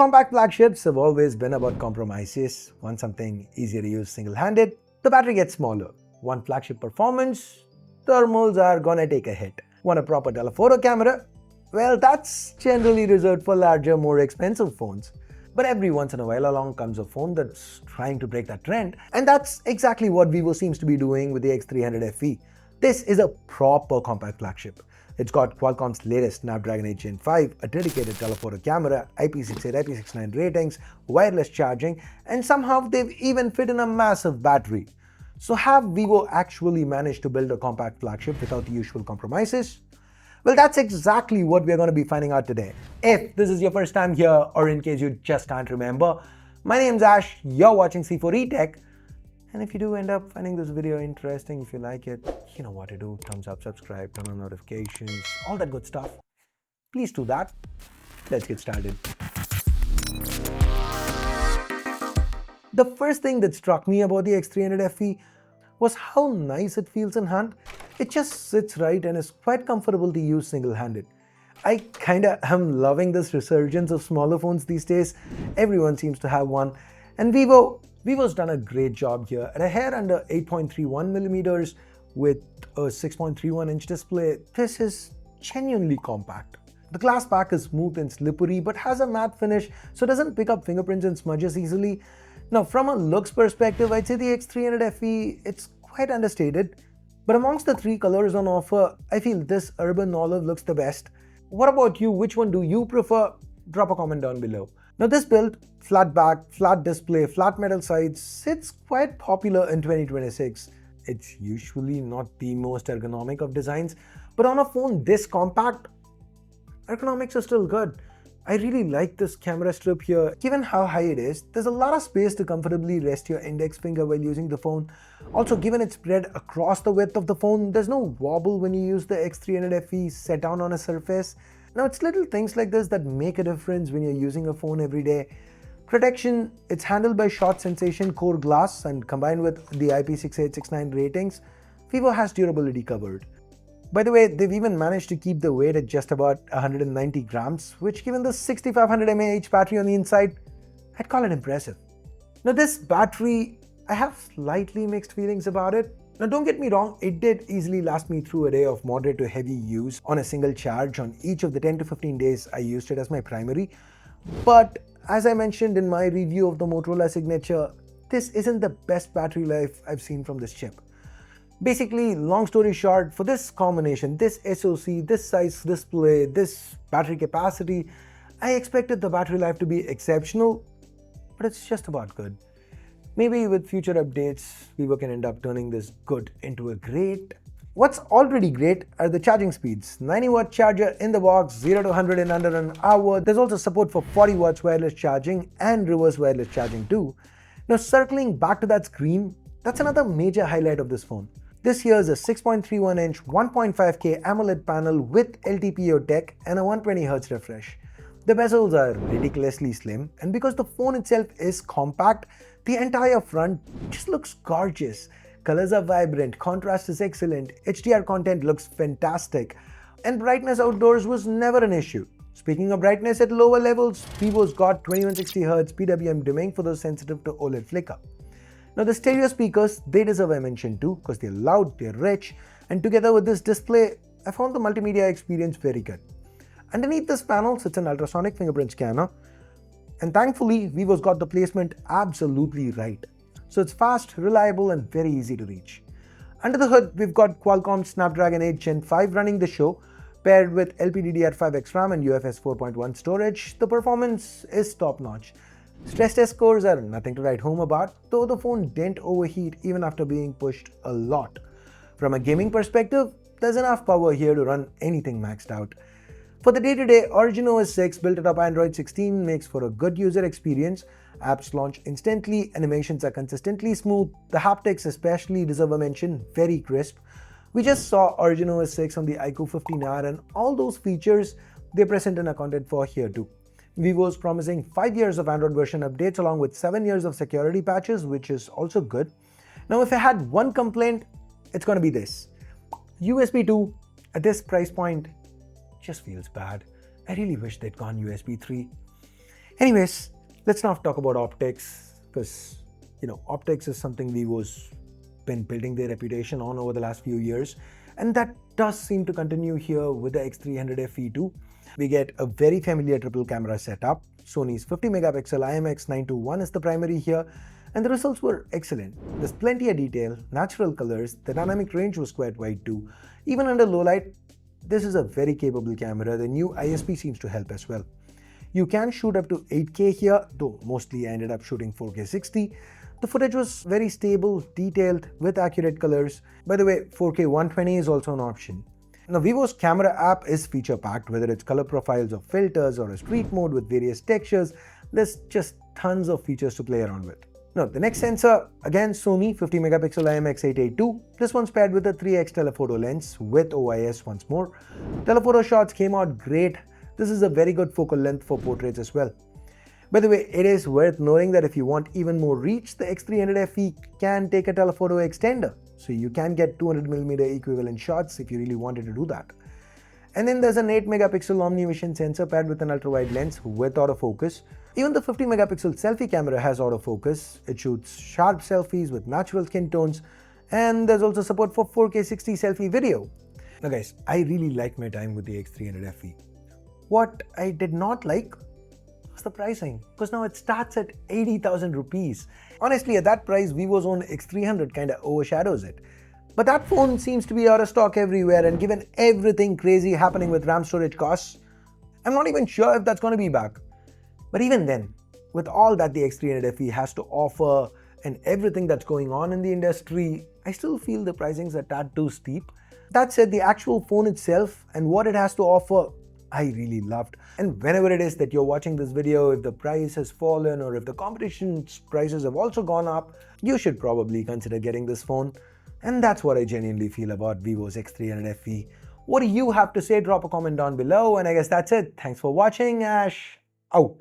Compact flagships have always been about compromises. Want something easier to use single-handed? The battery gets smaller. Want flagship performance? Thermals are gonna take a hit. Want a proper telephoto camera? Well, that's generally reserved for larger, more expensive phones. But every once in a while along comes a phone that's trying to break that trend, and that's exactly what Vivo seems to be doing with the X300 FE. This is a proper compact flagship. It's got Qualcomm's latest Snapdragon 8 Gen 5, a dedicated telephoto camera, IP68, IP69 ratings, wireless charging, and somehow they've even fit in a massive battery. So have Vivo actually managed to build a compact flagship without the usual compromises? Well, that's exactly what we're going to be finding out today. If this is your first time here, or in case you just can't remember, my name's Ash, you're watching C4eTech. And if you do end up finding this video interesting, if you like it, you know what to do. Thumbs up, subscribe, turn on notifications, all that good stuff. Please do that. Let's get started. The first thing that struck me about the X300 FE was how nice it feels in hand. It just sits right and is quite comfortable to use single-handed. I kinda am loving this resurgence of smaller phones these days. Everyone seems to have one. And Vivo's done a great job here. At a hair under 8.31 millimeters with a 6.31-inch display, this is genuinely compact. The glass back is smooth and slippery but has a matte finish, so it doesn't pick up fingerprints and smudges easily. Now, from a looks perspective, I'd say the X300 FE, it's quite understated. But amongst the three colors on offer, I feel this urban olive looks the best. What about you? Which one do you prefer? Drop a comment down below. Now this build, flat back, flat display, flat metal sides, it's quite popular in 2026. It's usually not the most ergonomic of designs, but on a phone this compact, ergonomics are still good. I really like this camera strip here. Given how high it is, there's a lot of space to comfortably rest your index finger while using the phone. Also, given it's spread across the width of the phone, there's no wobble when you use the X300 FE set down on a surface. Now, it's little things like this that make a difference when you're using a phone every day. Protection, it's handled by Shot Sensation Core Glass, and combined with the IP68, 69 ratings, Vivo has durability covered. By the way, they've even managed to keep the weight at just about 190 grams, which given the 6500 mAh battery on the inside, I'd call it impressive. Now this battery, I have slightly mixed feelings about it. Now don't get me wrong, it did easily last me through a day of moderate to heavy use on a single charge on each of the 10 to 15 days I used it as my primary. But as I mentioned in my review of the Motorola Signature, this isn't the best battery life I've seen from this chip. Basically, long story short, for this combination, this SoC, this size display, this battery capacity, I expected the battery life to be exceptional, but it's just about good. Maybe with future updates, Vivo can end up turning this good into a great. What's already great are the charging speeds. 90-watt charger in the box, 0 to 100 in under an hour. There's also support for 40 watts wireless charging and reverse wireless charging too. Now circling back to that screen, that's another major highlight of this phone. This here is a 6.31-inch 1.5K AMOLED panel with LTPO tech and a 120Hz refresh. The bezels are ridiculously slim, and because the phone itself is compact, the entire front just looks gorgeous. Colors are vibrant, contrast is excellent, HDR content looks fantastic, and brightness outdoors was never an issue. Speaking of brightness at lower levels, Vivo's got 2160Hz PWM dimming for those sensitive to OLED flicker. Now the stereo speakers, they deserve a mention too because they're loud, they're rich, and together with this display, I found the multimedia experience very good. Underneath this panel sits an ultrasonic fingerprint scanner, and thankfully Vivo's got the placement absolutely right. So it's fast, reliable, and very easy to reach. Under the hood, we've got Qualcomm's Snapdragon 8 Gen 5 running the show, paired with LPDDR5X RAM and UFS 4.1 storage. The performance is top-notch. Stress test scores are nothing to write home about, though the phone didn't overheat even after being pushed a lot. From a gaming perspective, there's enough power here to run anything maxed out. For the day-to-day, Origin OS 6 built atop Android 16 makes for a good user experience. Apps launch instantly, animations are consistently smooth, the haptics especially deserve a mention, very crisp. We just saw Origin OS 6 on the iQOO 15R, and all those features they're present and accounted for here too. Vivo's promising 5 years of Android version updates along with 7 years of security patches, which is also good. Now if I had one complaint, it's going to be this. USB 2 at this price point just feels bad. I really wish they'd gone USB 3. Anyways, let's now talk about optics, because optics is something Vivo's been building their reputation on over the last few years, and that does seem to continue here with the X300 FE too. We get a very familiar triple camera setup. Sony's 50 megapixel IMX921 is the primary here, and the results were excellent. There's plenty of detail, natural colors, the dynamic range was quite wide too. Even under low light, this is a very capable camera. The new ISP seems to help as well. You can shoot up to 8K here, though mostly I ended up shooting 4K 60. The footage was very stable, detailed, with accurate colors. By the way, 4K 120 is also an option. Now, Vivo's camera app is feature-packed, whether it's color profiles or filters or a street mode with various textures. There's just tons of features to play around with. Now, the next sensor, again Sony 50 megapixel IMX882. This one's paired with a 3x telephoto lens with OIS once more. Telephoto shots came out great. This is a very good focal length for portraits as well. By the way, it is worth noting that if you want even more reach, the X300 FE can take a telephoto extender. So you can get 200mm equivalent shots if you really wanted to do that. And then there's an 8 megapixel omnivision sensor paired with an ultra-wide lens with autofocus. Even the 50 megapixel selfie camera has autofocus. It shoots sharp selfies with natural skin tones, and there's also support for 4K 60 selfie video. Now guys, I really like my time with the X300 FE. What I did not like was the pricing, because now it starts at 80,000 rupees. Honestly, at that price, Vivo's own X300 kinda overshadows it. But that phone seems to be out of stock everywhere, and given everything crazy happening with RAM storage costs, I'm not even sure if that's gonna be back. But even then, with all that the X300 FE has to offer and everything that's going on in the industry, I still feel the pricings are a tad too steep. That said, the actual phone itself and what it has to offer, I really loved. And whenever it is that you're watching this video, if the price has fallen or if the competition's prices have also gone up, you should probably consider getting this phone. And that's what I genuinely feel about Vivo's X300 FE. What do you have to say? Drop a comment down below. And I guess that's it. Thanks for watching. Ash out.